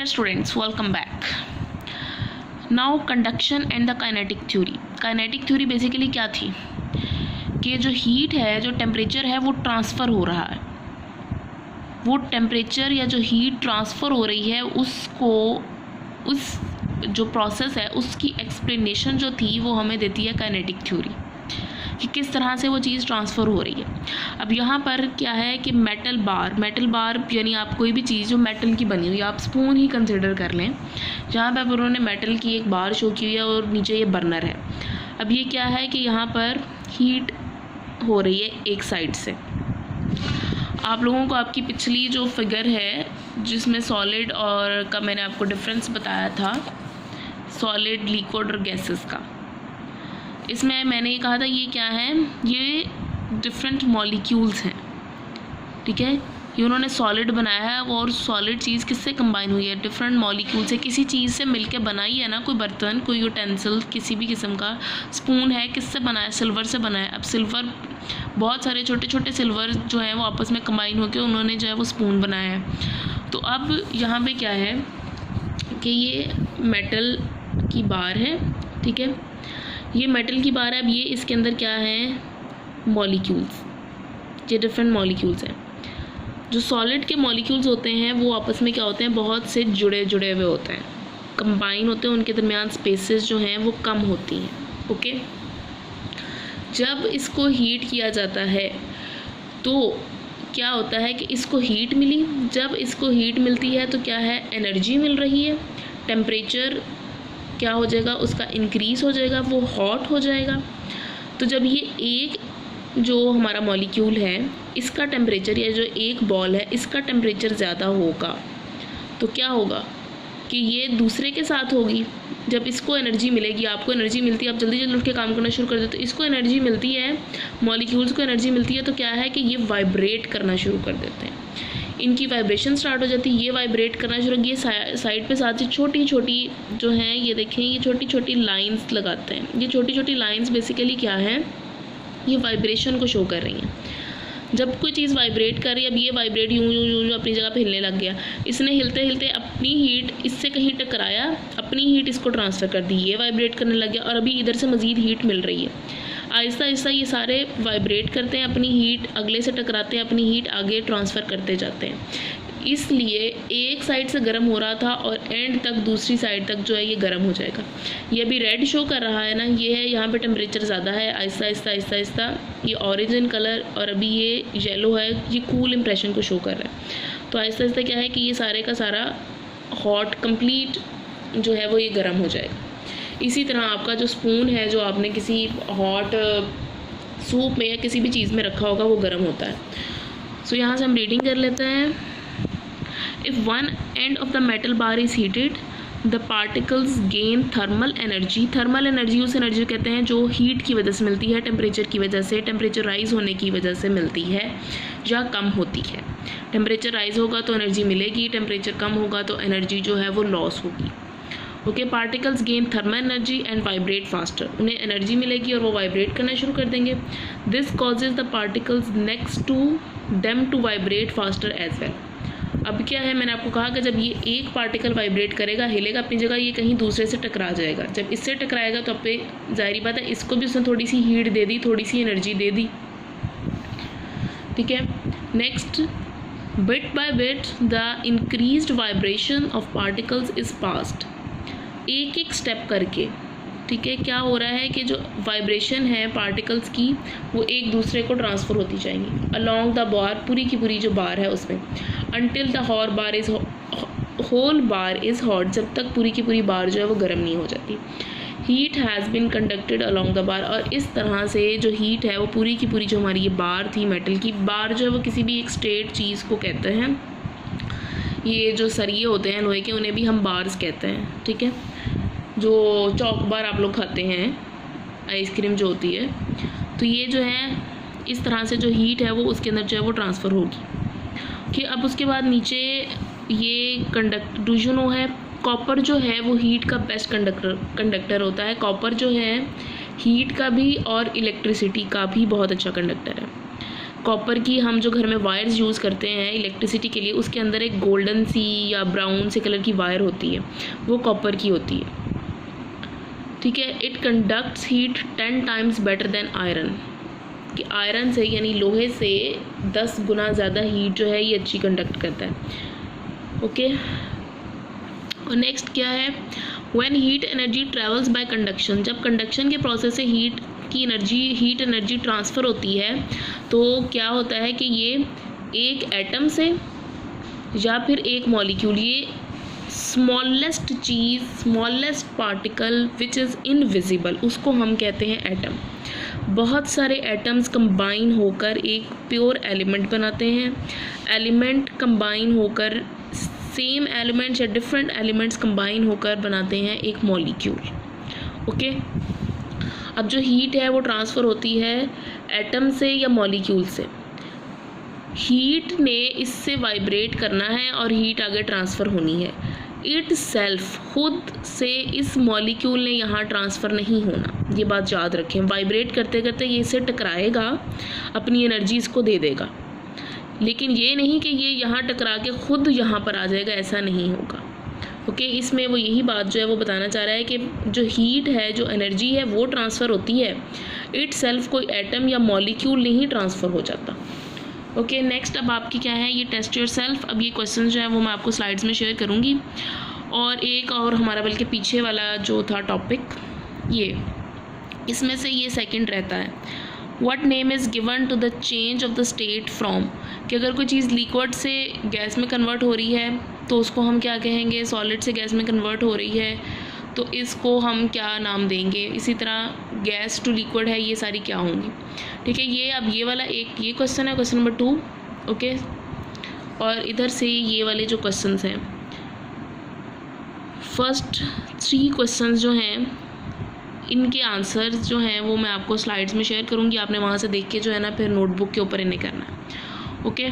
dear students, welcome back. Now conduction and the kinetic theory. Kinetic theory basically क्या थी कि जो heat है, जो टेम्परेचर है, वो ट्रांसफ़र हो रहा है. वो टेम्परेचर या जो हीट ट्रांसफ़र हो रही है उसको, उस जो प्रोसेस है उसकी एक्सप्लेनेशन जो थी वो हमें देती है काइनेटिक थ्योरी, कि किस तरह से वो चीज़ ट्रांसफ़र हो रही है. अब यहाँ पर क्या है कि मेटल बार यानी आप कोई भी चीज़ जो मेटल की बनी हुई, आप स्पून ही कंसिडर कर लें, जहाँ पर उन्होंने मेटल की एक बार शो की हुई है और नीचे ये बर्नर है. अब ये क्या है कि यहाँ पर हीट हो रही है एक साइड से. आप लोगों को आपकी पिछली जो फिगर है जिसमें सॉलिड और का मैंने आपको डिफरेंस बताया था, सॉलिड, लिक्विड और गैसेस का, इसमें मैंने ये कहा था ये क्या है, ये डिफरेंट मॉलिक्यूल्स हैं. ठीक है, ये उन्होंने सॉलिड बनाया है और सॉलिड चीज़ किससे कंबाइन हुई है, डिफरेंट मॉलिक्यूल से, किसी चीज़ से मिलके बनाई है ना. कोई बर्तन, कोई यूटेंसिल, किसी भी किस्म का स्पून है, किससे बना है, सिल्वर से बना है. अब सिल्वर, बहुत सारे छोटे छोटे सिल्वर जो हैं वो आपस में कंबाइन होकर उन्होंने जो है वो स्पून बनाया है. तो अब यहाँ पे क्या है कि ये मेटल की बार है. ठीक है, ये मेटल की बार है. अब ये इसके अंदर क्या है, मॉलिक्यूल्स, ये डिफरेंट मॉलिक्यूल्स हैं. जो सॉलिड के मॉलिक्यूल्स होते हैं वो आपस में क्या होते हैं, बहुत से जुड़े हुए होते हैं, कंबाइन होते हैं, उनके दरमियान स्पेसेस जो हैं वो कम होती हैं. ओके, जब इसको हीट किया जाता है तो क्या होता है कि इसको हीट मिली. जब इसको हीट मिलती है तो क्या है, एनर्जी मिल रही है. टेम्परेचर क्या हो जाएगा, उसका इंक्रीज़ हो जाएगा, वो हॉट हो जाएगा. तो जब ये एक जो हमारा मॉलिक्यूल है इसका टेम्परेचर, या जो एक बॉल है इसका टेम्परेचर ज़्यादा होगा तो क्या होगा कि ये दूसरे के साथ होगी. जब इसको एनर्जी मिलेगी, आपको एनर्जी मिलती है, आप जल्दी जल्दी उठ के काम करना शुरू कर देते हो, इसको एनर्जी मिलती है, मॉलिक्यूल्स को एनर्जी मिलती है, तो क्या है कि ये वाइब्रेट करना शुरू कर देते हैं. इनकी वाइब्रेशन स्टार्ट हो जाती है, ये वाइब्रेट करना शुरू. ये साइड पे साथ ही छोटी छोटी जो हैं, ये देखें, ये छोटी छोटी लाइंस लगाते हैं. ये छोटी छोटी लाइंस बेसिकली क्या है, ये वाइब्रेशन को शो कर रही हैं. जब कोई चीज़ वाइब्रेट कर रही है, अब ये वाइब्रेट यूं अपनी जगह पे हिलने लग गया, इसने हिलते हिलते अपनी हीट इससे कहीं टकराया, अपनी हीट इसको ट्रांसफ़र कर दी, ये वाइब्रेट करने लग गया, और अभी इधर से मज़ीद हीट मिल रही है. आहिस्ता आहिस्ता ये सारे वाइब्रेट करते हैं, अपनी हीट अगले से टकराते हैं, अपनी हीट आगे ट्रांसफ़र करते जाते हैं. इसलिए एक साइड से गर्म हो रहा था और एंड तक दूसरी साइड तक जो है ये गर्म हो जाएगा. ये अभी रेड शो कर रहा है ना, ये है यहाँ पे टेम्परेचर ज़्यादा है. आहिस्ता आहिस्ता ये ऑरेंज इन कलर, और अभी ये येलो है, ये कूल इंप्रेशन को शो कर रहा है. तो आहिस्ता आहिस्ता क्या है कि ये सारे का सारा हॉट कंप्लीट जो है वो ये गर्म हो जाएगा. इसी तरह आपका जो स्पून है, जो आपने किसी हॉट सूप में या किसी भी चीज़ में रखा होगा, वो गर्म होता है. सो यहाँ से हम रीडिंग कर लेते हैं. If one end of the metal bar is heated, the particles gain thermal energy. Thermal energy उस एनर्जी कहते हैं जो हीट की वजह से मिलती है, टेम्परेचर की वजह से, टेम्परेचर राइज होने की वजह से मिलती है या कम होती है. टेम्परेचर राइज होगा तो एनर्जी मिलेगी, टेम्परेचर कम होगा तो एनर्जी जो है वो लॉस होगी. Okay, particles gain thermal energy and vibrate faster. उन्हें एनर्जी मिलेगी और वो वाइब्रेट करना शुरू कर देंगे. This causes the particles next to them to vibrate faster as well. अब क्या है, मैंने आपको कहा कि जब ये एक पार्टिकल वाइब्रेट करेगा, हिलेगा अपनी जगह, ये कहीं दूसरे से टकरा जाएगा. जब इससे टकराएगा तो अब जाहिर बात है इसको भी उसने थोड़ी सी हीट दे दी, थोड़ी सी एनर्जी दे दी. ठीक है, next, bit by bit the increased vibration of particles is passed. एक एक स्टेप करके, ठीक है, क्या हो रहा है कि जो वाइब्रेशन है पार्टिकल्स की वो एक दूसरे को ट्रांसफ़र होती जाएंगी अलॉन्ग द बार, पूरी की पूरी जो बार है उसमें, until the whole bar is hot, जब तक पूरी की पूरी बार जो है वो गर्म नहीं हो जाती. Heat has been conducted along the bar. और इस तरह से जो हीट है वो पूरी की पूरी, जो हमारी ये बार थी, मेटल की बार जो है वो किसी भी एक स्ट्रेट चीज़ को कहते हैं. ये जो सरिये होते हैं लोहे के, उन्हें भी हम बार्स कहते हैं. ठीक है, जो चॉक बार आप लोग खाते हैं, आइसक्रीम जो होती है, तो ये जो है इस तरह से जो हीट है वो उसके अंदर जो है वो ट्रांसफ़र होगी. कि अब उसके बाद नीचे ये कंडक्शन है. कॉपर जो है वो हीट का बेस्ट कंडक्टर होता है. कॉपर जो है हीट का भी और इलेक्ट्रिसिटी का भी बहुत अच्छा कंडक्टर है. कॉपर की हम जो घर में वायर्स यूज़ करते हैं इलेक्ट्रिसिटी के लिए, उसके अंदर एक गोल्डन सी या ब्राउन से कलर की वायर होती है, वो कॉपर की होती है, ठीक है। It conducts heat 10 times better than iron, कि आयरन से यानी लोहे से 10 गुना ज़्यादा हीट जो है ये अच्छी कंडक्ट करता है, ओके। और नेक्स्ट क्या है, when heat energy travels bye conduction, जब कंडक्शन के प्रोसेस से हीट एनर्जी ट्रांसफ़र होती है तो क्या होता है कि ये एक एटम से या फिर एक मॉलिक्यूल, ये smallest cheese, smallest particle which is invisible, उसको हम कहते हैं एटम। बहुत सारे एटम्स कंबाइन होकर एक प्योर एलिमेंट बनाते हैं। एलिमेंट कंबाइन होकर सेम एलिमेंट्स या डिफरेंट एलिमेंट्स कंबाइन होकर बनाते हैं एक मॉलिक्यूल, ओके। अब जो हीट है वो ट्रांसफ़र होती है एटम से या मॉलिक्यूल से। हीट ने इससे वाइब्रेट करना है और हीट आगे ट्रांसफ़र होनी है। इट सेल्फ, खुद से इस मॉलिक्यूल ने यहाँ ट्रांसफ़र नहीं होना, ये बात याद रखें। वाइब्रेट करते करते ये इससे टकराएगा, अपनी एनर्जी इसको दे देगा, लेकिन ये नहीं कि ये यहाँ टकरा के खुद यहाँ पर आ जाएगा, ऐसा नहीं होगा, ओके। इसमें वो यही बात जो है वो बताना चाह रहा है कि जो हीट है, जो एनर्जी है वो ट्रांसफ़र होती है, इट सेल्फ कोई एटम या मॉलिक्यूल नहीं ट्रांसफ़र हो जाता, ओके। नेक्स्ट अब आपकी क्या है, ये टेस्ट योर सेल्फ। अब ये क्वेश्चन जो है वो मैं आपको स्लाइड्स में शेयर करूँगी, और एक और हमारा बल्कि पीछे वाला जो था टॉपिक, ये इसमें से ये सेकंड रहता है, what name is given to the change of the state from, कि अगर कोई चीज़ लिक्विड से गैस में कन्वर्ट हो रही है तो उसको हम क्या कहेंगे, सॉलिड से गैस में कन्वर्ट हो रही है तो इसको हम क्या नाम देंगे। इसी तरह गैस टू लिक्विड है, ये सारी क्या होंगी, ठीक है। ये अब ये वाला एक ये क्वेश्चन है, क्वेश्चन नंबर 2, ओके। और इधर से ये वाले जो क्वेश्चंस हैं, फर्स्ट 3 क्वेश्चंस जो हैं इनके आंसर्स जो हैं वो मैं आपको स्लाइड्स में शेयर करूँगी, आपने वहाँ से देख के जो है ना फिर नोटबुक के ऊपर इन्हें करना है, ओके।